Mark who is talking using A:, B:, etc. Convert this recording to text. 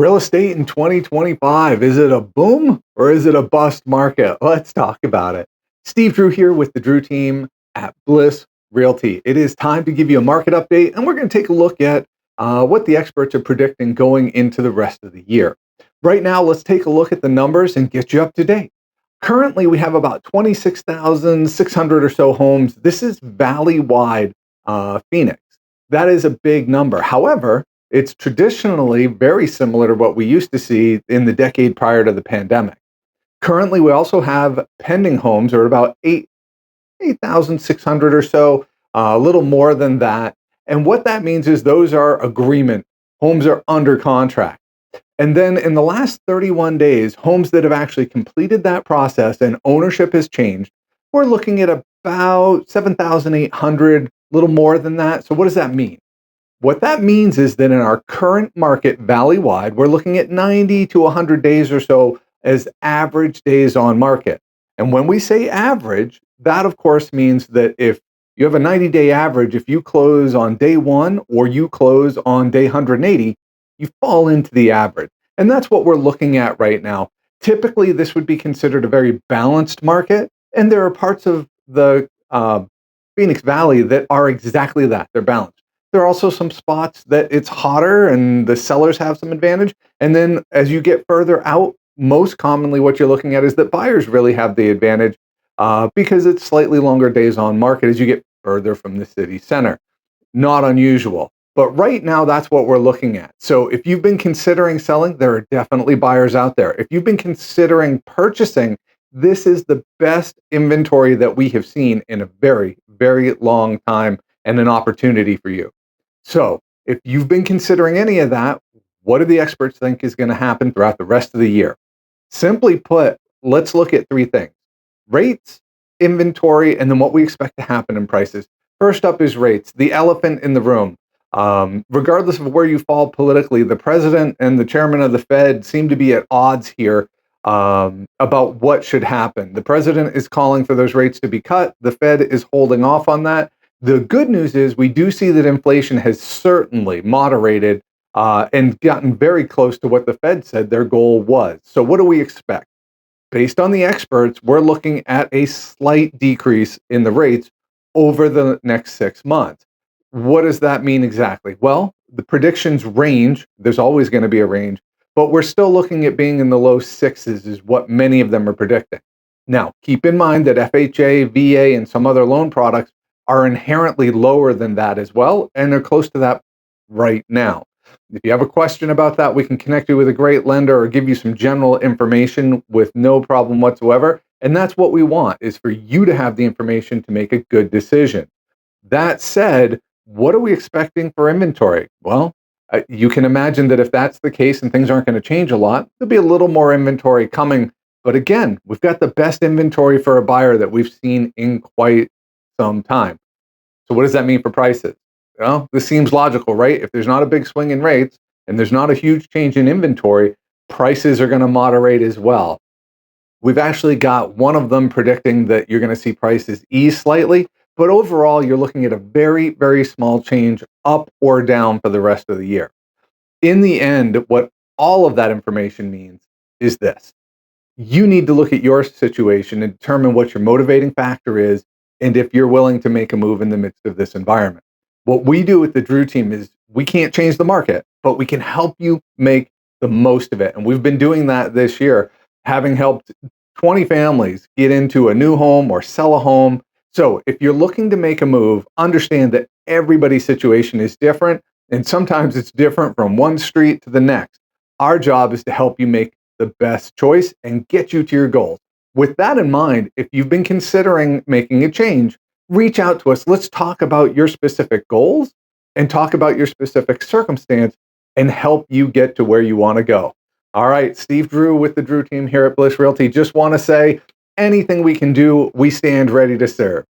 A: Real estate in 2025, is it a boom or is it a bust market? Let's talk about it. Steve Drew here with the Drew team at Bliss Realty. It is time to give you a market update, and we're going to take a look at what the experts are predicting going into the rest of the year. Right now, let's take a look at the numbers and get you up to date. Currently, we have about 26,600 or so homes. This is valley-wide Phoenix. That is a big number. However, it's traditionally very similar to what we used to see in the decade prior to the pandemic. Currently, we also have pending homes, or about 8,600 or so, a little more than that. And what that means is those are agreement. Homes are under contract. And then in the last 31 days, homes that have actually completed that process and ownership has changed, we're looking at about 7,800, a little more than that. So what does that mean? What that means is that in our current market, valley-wide, we're looking at 90 to 100 days or so as average days on market. And when we say average, that of course means that if you have a 90-day average, if you close on day one or you close on day 180, you fall into the average. And that's what we're looking at right now. Typically, this would be considered a very balanced market. And there are parts of the Phoenix Valley that are exactly that. They're balanced. There are also some spots that it's hotter and the sellers have some advantage. And then as you get further out, most commonly what you're looking at is that buyers really have the advantage because it's slightly longer days on market as you get further from the city center. Not unusual. But right now, that's what we're looking at. So if you've been considering selling, there are definitely buyers out there. If you've been considering purchasing, this is the best inventory that we have seen in a very, very long time and an opportunity for you. So if you've been considering any of that, what do the experts think is going to happen throughout the rest of the year? Simply put, let's look at three things: rates, inventory, and then what we expect to happen in prices. First up is rates, the elephant in the room. Regardless of where you fall politically, the president and the chairman of the Fed seem to be at odds here about what should happen. The president is calling for those rates to be cut. The Fed is holding off on that. The good news is we do see that inflation has certainly moderated and gotten very close to what the Fed said their goal was. So what do we expect? Based on the experts, we're looking at a slight decrease in the rates over the next 6 months. What does that mean exactly? Well, the predictions range. There's always going to be a range, but we're still looking at being in the low sixes is what many of them are predicting. Now, keep in mind that FHA, VA, and some other loan products are inherently lower than that as well, and they're close to that right now. If you have a question about that, we can connect you with a great lender or give you some general information with no problem whatsoever. And that's what we want, is for you to have the information to make a good decision. That said, what are we expecting for inventory? Well, you can imagine that if that's the case and things aren't going to change a lot, there'll be a little more inventory coming. But again, we've got the best inventory for a buyer that we've seen in quite some time. So what does that mean for prices? Well, this seems logical, right? If there's not a big swing in rates and there's not a huge change in inventory, prices are going to moderate as well. We've actually got one of them predicting that you're going to see prices ease slightly, but overall, you're looking at a very, very small change up or down for the rest of the year. In the end, what all of that information means is this: you need to look at your situation and determine what your motivating factor is and if you're willing to make a move in the midst of this environment. What we do with the Drew team is we can't change the market, but we can help you make the most of it. And we've been doing that this year, having helped 20 families get into a new home or sell a home. So if you're looking to make a move, understand that everybody's situation is different, and sometimes it's different from one street to the next. Our job is to help you make the best choice and get you to your goals. With that in mind, if you've been considering making a change, reach out to us. Let's talk about your specific goals and talk about your specific circumstance and help you get to where you want to go. All right, Steve Drew with the Drew team here at Bliss Realty. Just want to say, anything we can do, we stand ready to serve.